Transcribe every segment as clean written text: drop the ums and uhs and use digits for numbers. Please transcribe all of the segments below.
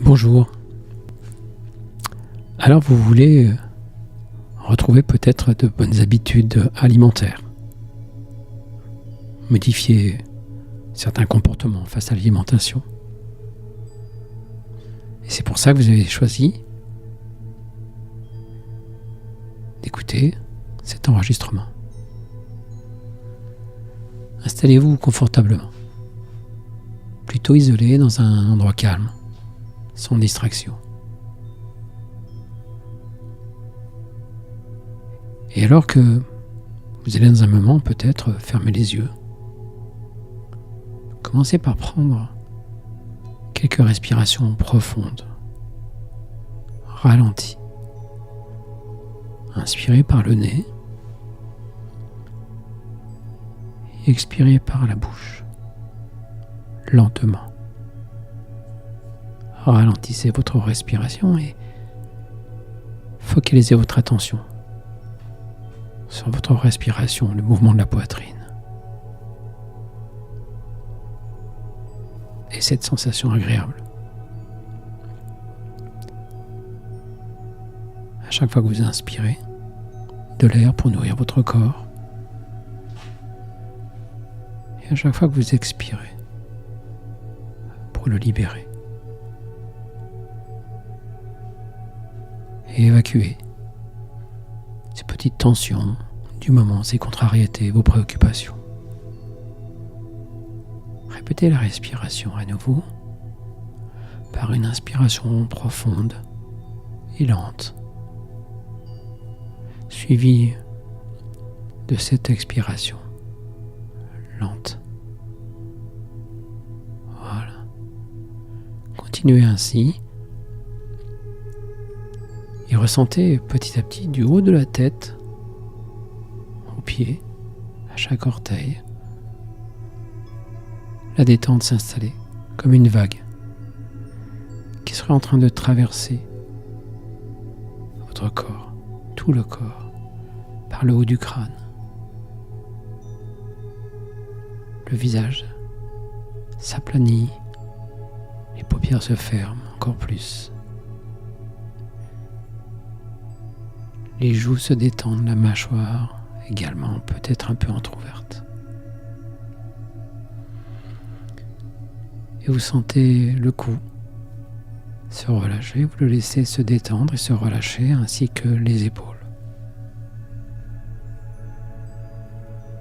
Bonjour. Alors vous voulez retrouver peut-être de bonnes habitudes alimentaires, modifier certains comportements face à l'alimentation. Et c'est pour ça que vous avez choisi d'écouter cet enregistrement. Installez-vous confortablement, plutôt isolé dans un endroit calme, sans distraction. Et alors que vous allez dans un moment peut-être fermer les yeux, commencez par prendre quelques respirations profondes, ralenties. Inspirez par le nez et expirez par la bouche, lentement. Ralentissez votre respiration et focalisez votre attention sur votre respiration, le mouvement de la poitrine. Et cette sensation agréable. À chaque fois que vous inspirez de l'air pour nourrir votre corps, et à chaque fois que vous expirez pour le libérer. Et évacuer ces petites tensions du moment, ces contrariétés, vos préoccupations. Répétez la respiration à nouveau par une inspiration profonde et lente, suivie de cette expiration lente. Voilà. Continuez ainsi. Et ressentez petit à petit du haut de la tête aux pieds, à chaque orteil, la détente s'installer comme une vague qui serait en train de traverser votre corps, tout le corps, par le haut du crâne. Le visage s'aplanit, les paupières se ferment encore plus. Les joues se détendent, la mâchoire également peut-être un peu entrouverte. Et vous sentez le cou se relâcher, vous le laissez se détendre et se relâcher, ainsi que les épaules.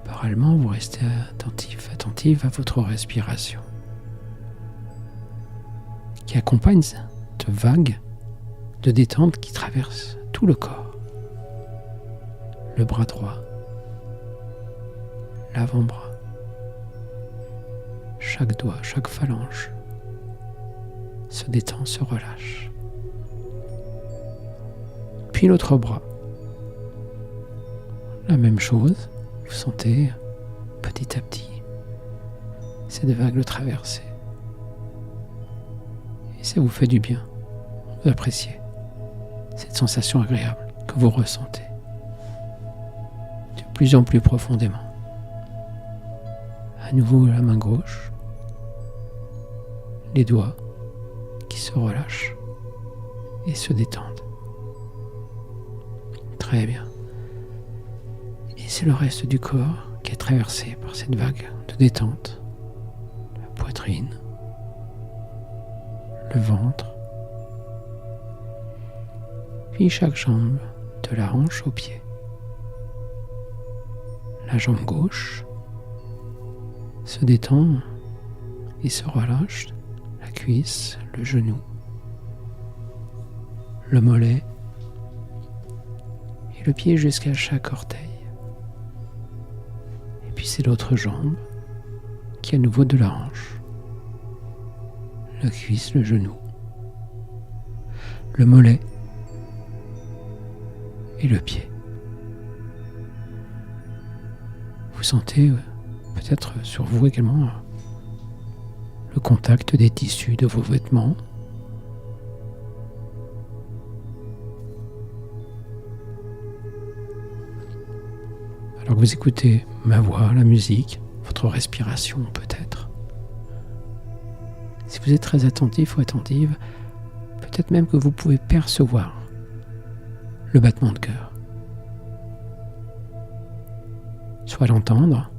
Parallèlement, vous restez attentif à votre respiration, qui accompagne cette vague de détente qui traverse tout le corps. Le bras droit, l'avant-bras, chaque doigt, chaque phalange se détend, se relâche. Puis l'autre bras, la même chose, vous sentez petit à petit cette vague le traverser. Et ça vous fait du bien, vous appréciez cette sensation agréable que vous ressentez de plus en plus profondément. À nouveau la main gauche, les doigts qui se relâchent et se détendent. Très bien. Et c'est le reste du corps qui est traversé par cette vague de détente. La poitrine, le ventre, puis chaque jambe de la hanche au pied. La jambe gauche se détend et se relâche, la cuisse, le genou, le mollet et le pied jusqu'à chaque orteil. Et puis c'est l'autre jambe qui est à nouveau de la hanche, la cuisse, le genou, le mollet et le pied. Vous sentez peut-être sur vous également le contact des tissus de vos vêtements. Alors que vous écoutez ma voix, la musique, votre respiration peut-être. Si vous êtes très attentif ou attentive, peut-être même que vous pouvez percevoir le battement de cœur. Soit l'entendre,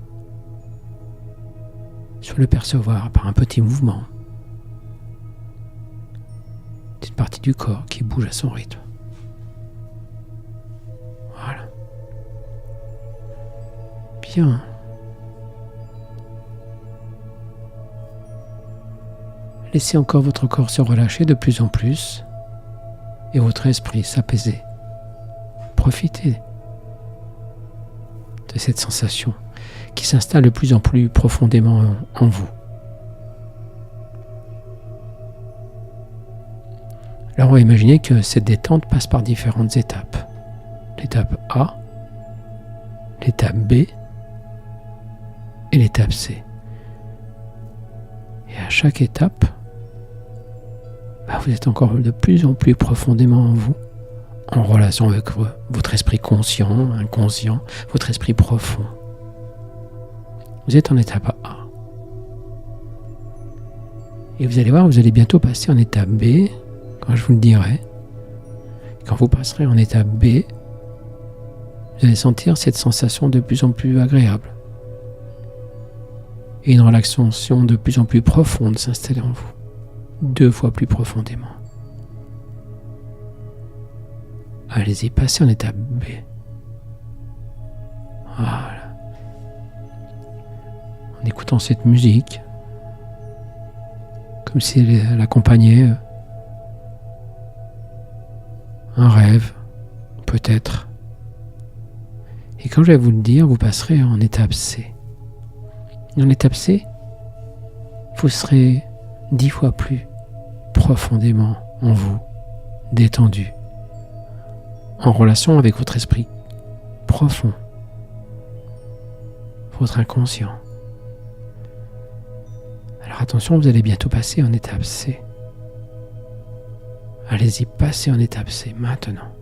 soit le percevoir par un petit mouvement. C'est une partie du corps qui bouge à son rythme. Voilà. Bien. Laissez encore votre corps se relâcher de plus en plus et votre esprit s'apaiser. Profitez de cette sensation qui s'installe de plus en plus profondément en vous. Alors on va imaginer que cette détente passe par différentes étapes. L'étape A, l'étape B et l'étape C. Et à chaque étape, vous êtes encore de plus en plus profondément en vous, en relation avec votre esprit conscient, inconscient, votre esprit profond. Vous êtes en étape A. Et vous allez voir, vous allez bientôt passer en étape B, quand je vous le dirai. Quand vous passerez en étape B, vous allez sentir cette sensation de plus en plus agréable. Et une relaxation de plus en plus profonde s'installer en vous, 2 fois plus profondément. Allez-y, passez en étape B. Voilà. En écoutant cette musique, comme si elle accompagnait un rêve, peut-être. Et quand je vais vous le dire, vous passerez en étape C. Et en étape C, vous serez 10 fois plus profondément en vous, détendu, en relation avec votre esprit profond, votre inconscient. Alors attention, vous allez bientôt passer en étape C. Allez-y, passez en étape C maintenant.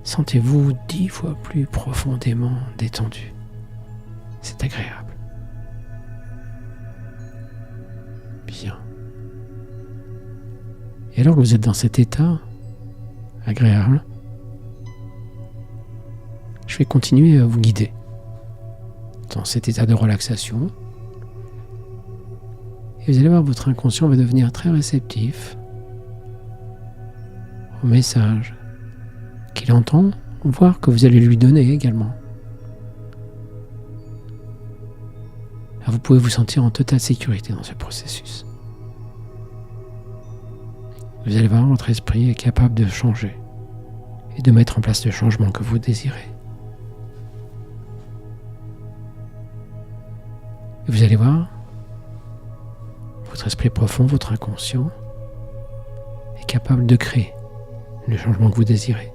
Sentez-vous 10 fois plus profondément détendu. C'est agréable. Bien. Et alors que vous êtes dans cet état agréable, je vais continuer à vous guider dans cet état de relaxation. Et vous allez voir, votre inconscient va devenir très réceptif au message qu'il entend, voire que vous allez lui donner également. Alors vous pouvez vous sentir en totale sécurité dans ce processus. Vous allez voir, votre esprit est capable de changer et de mettre en place le changement que vous désirez. Et vous allez voir, votre esprit profond, votre inconscient, est capable de créer le changement que vous désirez.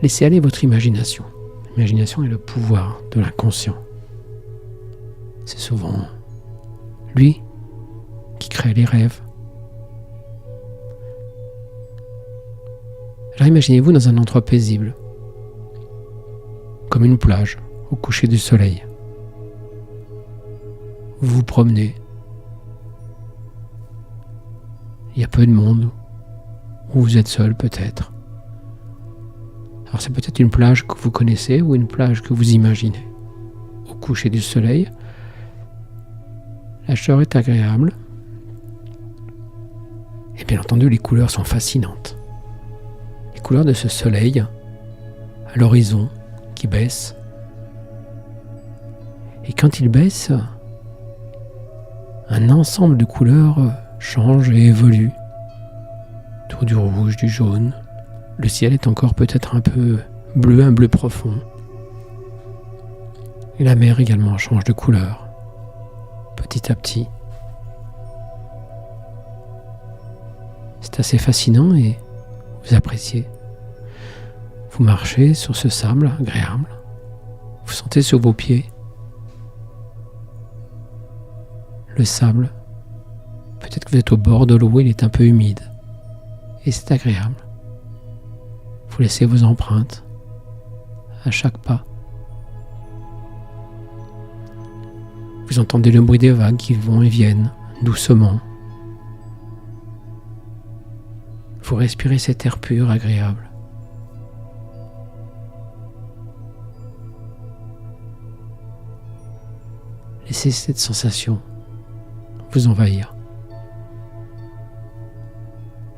Laissez aller votre imagination. L'imagination est le pouvoir de l'inconscient. C'est souvent lui qui crée les rêves. Alors imaginez-vous dans un endroit paisible, comme une plage au coucher du soleil. Vous vous promenez. Il y a peu de monde, ou vous êtes seul peut-être. Alors c'est peut-être une plage que vous connaissez ou une plage que vous imaginez. Au coucher du soleil, la chaleur est agréable. Et bien entendu, les couleurs sont fascinantes. Les couleurs de ce soleil à l'horizon qui baisse. Et quand il baisse, un ensemble de couleurs change et évolue. Autour du rouge, du jaune. Le ciel est encore peut-être un peu bleu, un bleu profond. Et la mer également change de couleur, petit à petit. C'est assez fascinant et vous appréciez. Vous marchez sur ce sable agréable. Vous sentez sur vos pieds le sable. Peut-être que vous êtes au bord de l'eau, il est un peu humide. Et c'est agréable. Vous laissez vos empreintes à chaque pas. Vous entendez le bruit des vagues qui vont et viennent doucement. Vous respirez cet air pur, agréable. Laissez cette sensation vous envahir.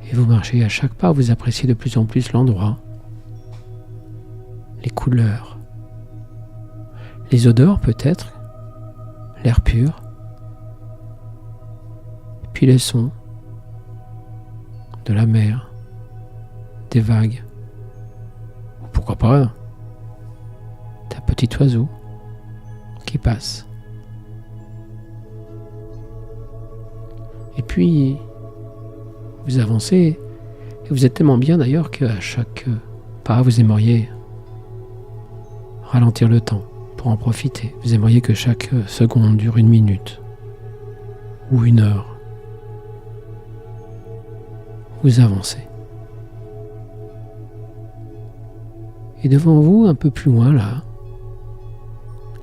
Et vous marchez à chaque pas, vous appréciez de plus en plus l'endroit, les couleurs, les odeurs peut-être, l'air pur, et puis les sons de la mer, des vagues, ou pourquoi pas d'un petit oiseau qui passe. Et puis, vous avancez, et vous êtes tellement bien d'ailleurs qu'à chaque pas, vous aimeriez ralentir le temps pour en profiter. Vous aimeriez que chaque seconde dure 1 minute ou 1 heure. Vous avancez. Et devant vous, un peu plus loin là,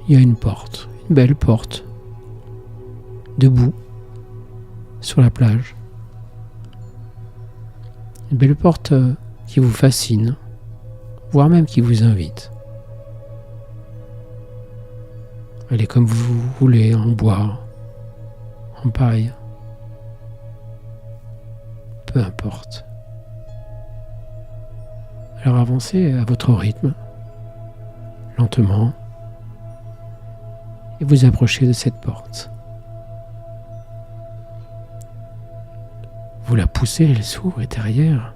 il y a une porte, une belle porte, debout, sur la plage. Une belle porte qui vous fascine, voire même qui vous invite. Elle est comme vous voulez, en bois, en paille. Peu importe. Alors avancez à votre rythme, lentement, et vous approchez de cette porte. Vous la poussez, elle s'ouvre et derrière,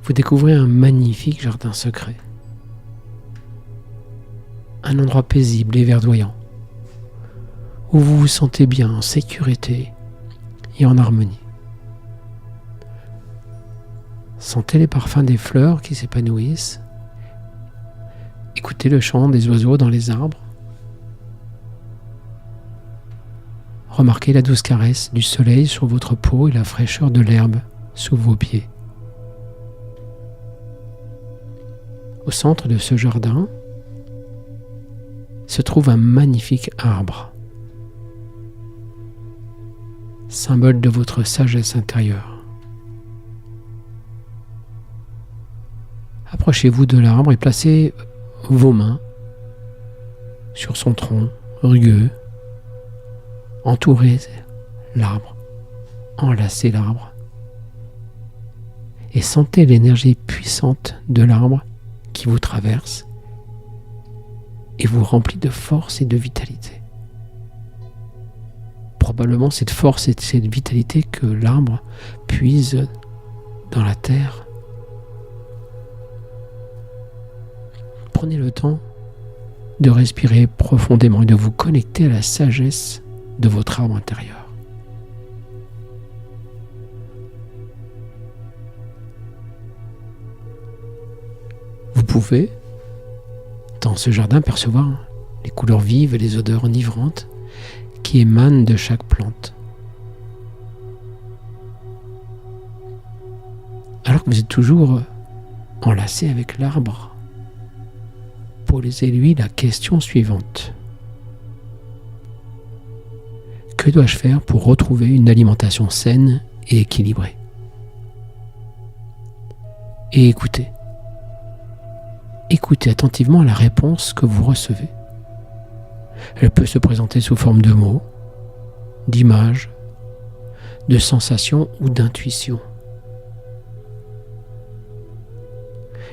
vous découvrez un magnifique jardin secret. Un endroit paisible et verdoyant, où vous vous sentez bien en sécurité et en harmonie. Sentez les parfums des fleurs qui s'épanouissent. Écoutez le chant des oiseaux dans les arbres. Remarquez la douce caresse du soleil sur votre peau et la fraîcheur de l'herbe sous vos pieds. Au centre de ce jardin se trouve un magnifique arbre, symbole de votre sagesse intérieure. Approchez-vous de l'arbre et placez vos mains sur son tronc rugueux. Entourez l'arbre, enlacez l'arbre et sentez l'énergie puissante de l'arbre qui vous traverse et vous remplit de force et de vitalité. Probablement cette force et cette vitalité que l'arbre puise dans la terre. Prenez le temps de respirer profondément et de vous connecter à la sagesse de votre arbre intérieur. Vous pouvez, dans ce jardin, percevoir les couleurs vives et les odeurs enivrantes qui émanent de chaque plante. Alors que vous êtes toujours enlacé avec l'arbre, posez-lui la question suivante. Que dois-je faire pour retrouver une alimentation saine et équilibrée? Et écoutez. Écoutez attentivement la réponse que vous recevez. Elle peut se présenter sous forme de mots, d'images, de sensations ou d'intuitions.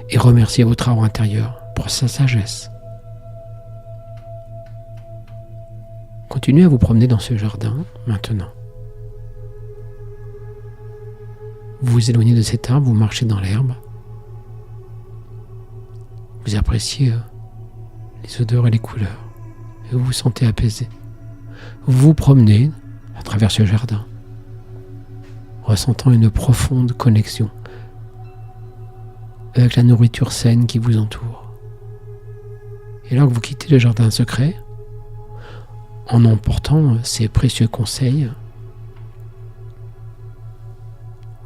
Et remerciez votre arbre intérieur pour sa sagesse. Continuez à vous promener dans ce jardin maintenant. Vous vous éloignez de cet arbre, vous marchez dans l'herbe. Vous appréciez les odeurs et les couleurs. Et vous vous sentez apaisé. Vous vous promenez à travers ce jardin, ressentant une profonde connexion avec la nourriture saine qui vous entoure. Et alors que vous quittez le jardin secret, en emportant ces précieux conseils,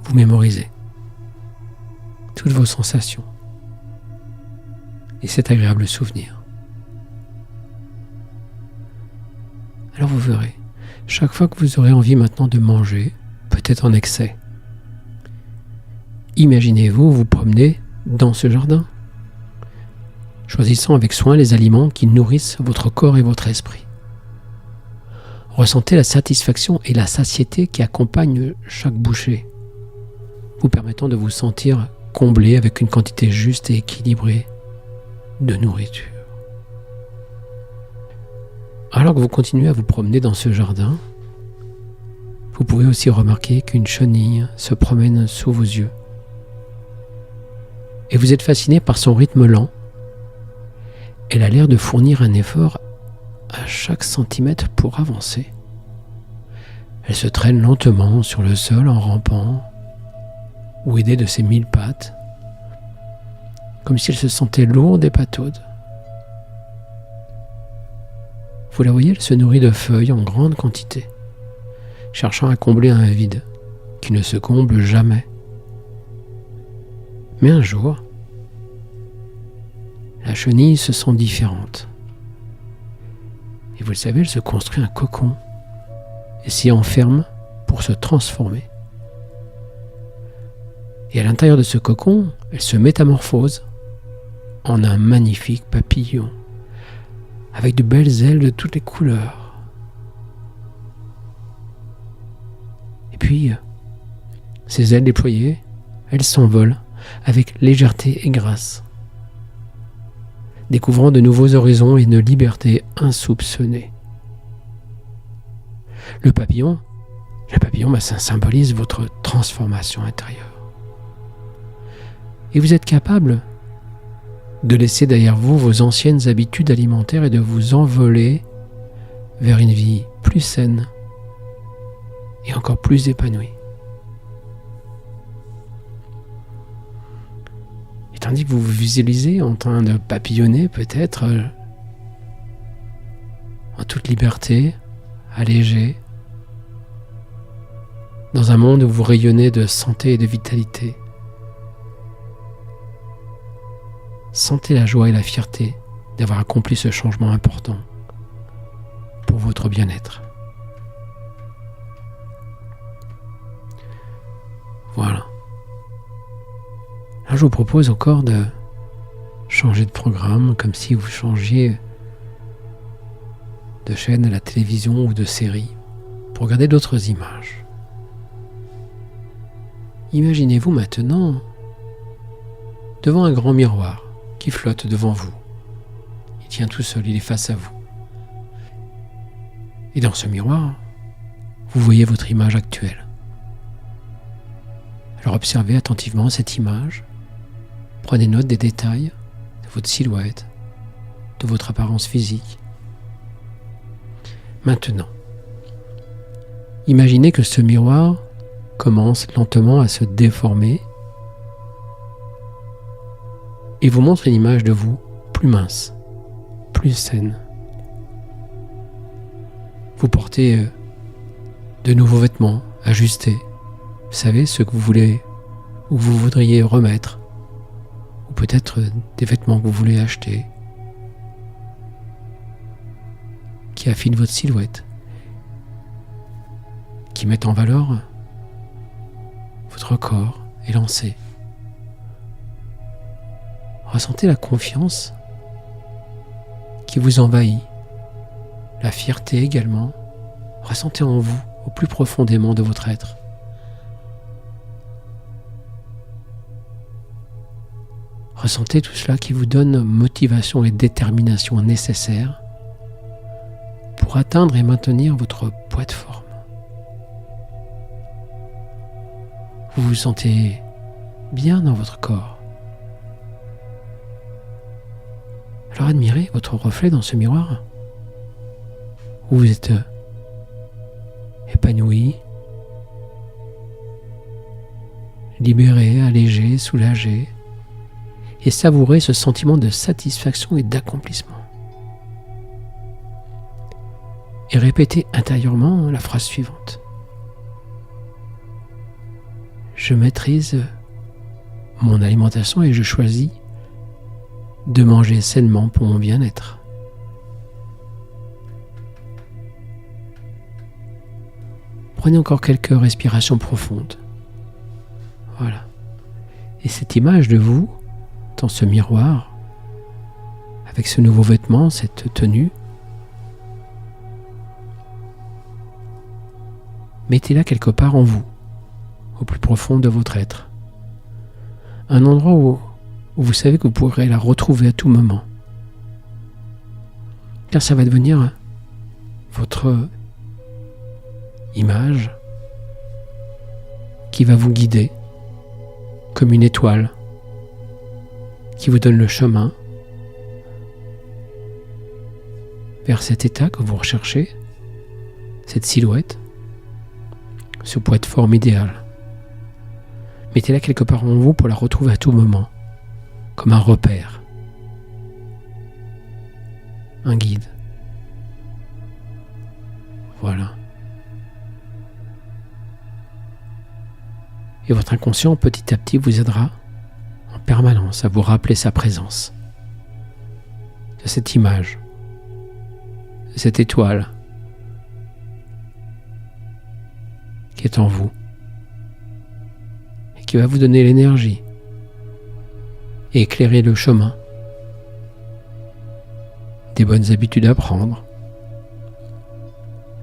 vous mémorisez toutes vos sensations et cet agréable souvenir. vous verrez, chaque fois que vous aurez envie maintenant de manger, peut-être en excès, imaginez-vous vous promener dans ce jardin, choisissant avec soin les aliments qui nourrissent votre corps et votre esprit. Ressentez la satisfaction et la satiété qui accompagnent chaque bouchée, vous permettant de vous sentir comblé avec une quantité juste et équilibrée de nourriture. Alors que vous continuez à vous promener dans ce jardin, vous pouvez aussi remarquer qu'une chenille se promène sous vos yeux. Et vous êtes fasciné par son rythme lent. Elle a l'air de fournir un effort à chaque centimètre pour avancer. Elle se traîne lentement sur le sol en rampant ou aidée de ses 1000 pattes, comme si elle se sentait lourde et pataude. Vous la voyez, elle se nourrit de feuilles en grande quantité, cherchant à combler un vide qui ne se comble jamais. Mais un jour, la chenille se sent différente. Et vous le savez, elle se construit un cocon et s'y enferme pour se transformer. Et à l'intérieur de ce cocon, elle se métamorphose en un magnifique papillon, avec de belles ailes de toutes les couleurs. Et puis, ses ailes déployées, elle s'envole avec légèreté et grâce, découvrant de nouveaux horizons et une liberté insoupçonnée. Le papillon, ça symbolise votre transformation intérieure. Et vous êtes capable de laisser derrière vous vos anciennes habitudes alimentaires et de vous envoler vers une vie plus saine et encore plus épanouie. Et tandis que vous vous visualisez en train de papillonner peut-être en toute liberté, allégé, dans un monde où vous rayonnez de santé et de vitalité, sentez la joie et la fierté d'avoir accompli ce changement important pour votre bien-être. Voilà. Là, je vous propose encore de changer de programme, comme si vous changiez de chaîne à la télévision ou de série, pour regarder d'autres images. Imaginez-vous maintenant devant un grand miroir qui flotte devant vous. Il tient tout seul, il est face à vous. Et dans ce miroir, vous voyez votre image actuelle. Alors observez attentivement cette image. Prenez note des détails de votre silhouette, de votre apparence physique. Maintenant, imaginez que ce miroir commence lentement à se déformer et vous montre une image de vous plus mince, plus saine. Vous portez de nouveaux vêtements ajustés. Vous savez ce que vous voulez ou vous voudriez remettre, ou peut-être des vêtements que vous voulez acheter, qui affinent votre silhouette, qui mettent en valeur votre corps élancé. Ressentez la confiance qui vous envahit, la fierté également. Ressentez en vous, au plus profondément de votre être. Ressentez tout cela qui vous donne motivation et détermination nécessaires pour atteindre et maintenir votre poids de forme. Vous vous sentez bien dans votre corps. Alors admirez votre reflet dans ce miroir où vous êtes épanoui, libéré, allégé, soulagé, et savourez ce sentiment de satisfaction et d'accomplissement. Et répétez intérieurement la phrase suivante. Je maîtrise mon alimentation et je choisis de manger sainement pour mon bien-être. Prenez encore quelques respirations profondes. Voilà. Et cette image de vous, dans ce miroir, avec ce nouveau vêtement, cette tenue, mettez-la quelque part en vous, au plus profond de votre être. Un endroit où vous savez que vous pourrez la retrouver à tout moment. Car ça va devenir votre image qui va vous guider comme une étoile qui vous donne le chemin vers cet état que vous recherchez, cette silhouette, ce poids de forme idéal. Mettez-la quelque part en vous pour la retrouver à tout moment, comme un repère, un guide. Voilà. Et votre inconscient, petit à petit, vous aidera en permanence à vous rappeler sa présence, de cette image, de cette étoile qui est en vous et qui va vous donner l'énergie et éclairer le chemin des bonnes habitudes à prendre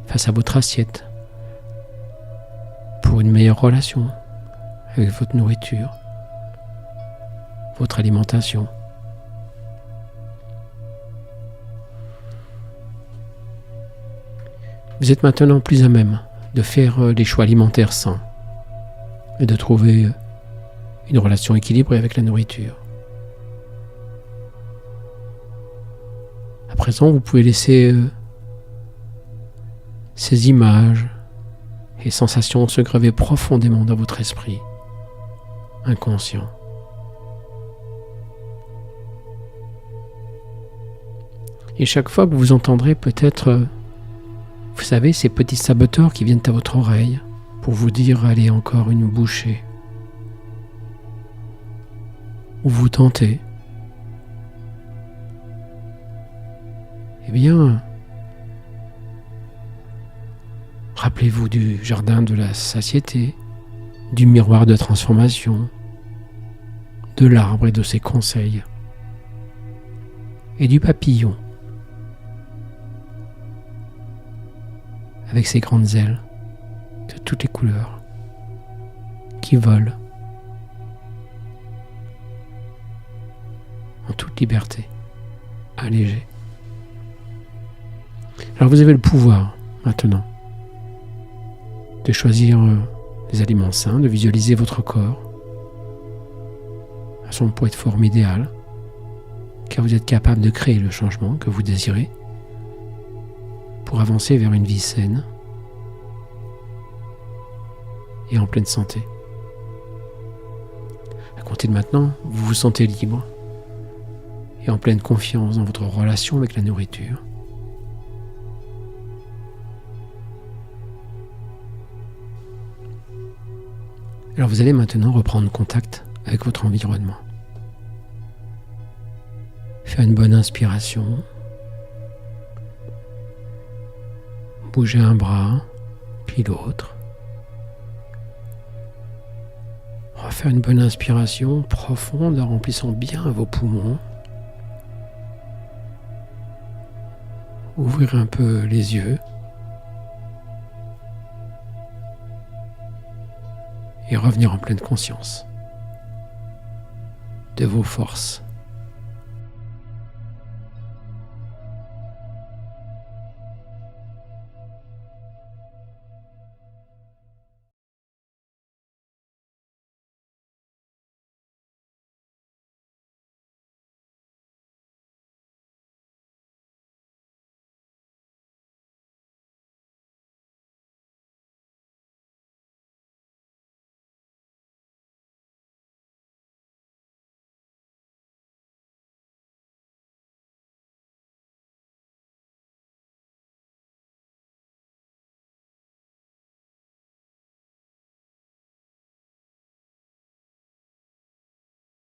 face à votre assiette pour une meilleure relation avec votre nourriture, votre alimentation. Vous êtes maintenant plus à même de faire des choix alimentaires sains et de trouver une relation équilibrée avec la nourriture. À présent, vous pouvez laisser ces images et sensations se graver profondément dans votre esprit inconscient. Et chaque fois que vous entendrez peut-être, vous savez, ces petits saboteurs qui viennent à votre oreille pour vous dire « allez, encore une bouchée », ou vous tentez, eh bien, rappelez-vous du jardin de la satiété, du miroir de transformation, de l'arbre et de ses conseils, et du papillon, avec ses grandes ailes de toutes les couleurs, qui volent en toute liberté, allégé. Alors vous avez le pouvoir maintenant de choisir des aliments sains, de visualiser votre corps à son poids de forme idéal, car vous êtes capable de créer le changement que vous désirez pour avancer vers une vie saine et en pleine santé. À compter de maintenant, vous vous sentez libre et en pleine confiance dans votre relation avec la nourriture. Alors vous allez maintenant reprendre contact avec votre environnement. Faire une bonne inspiration. Bougez un bras, puis l'autre. On va faire une bonne inspiration profonde en remplissant bien vos poumons. Ouvrez un peu les yeux. Et revenir en pleine conscience de vos forces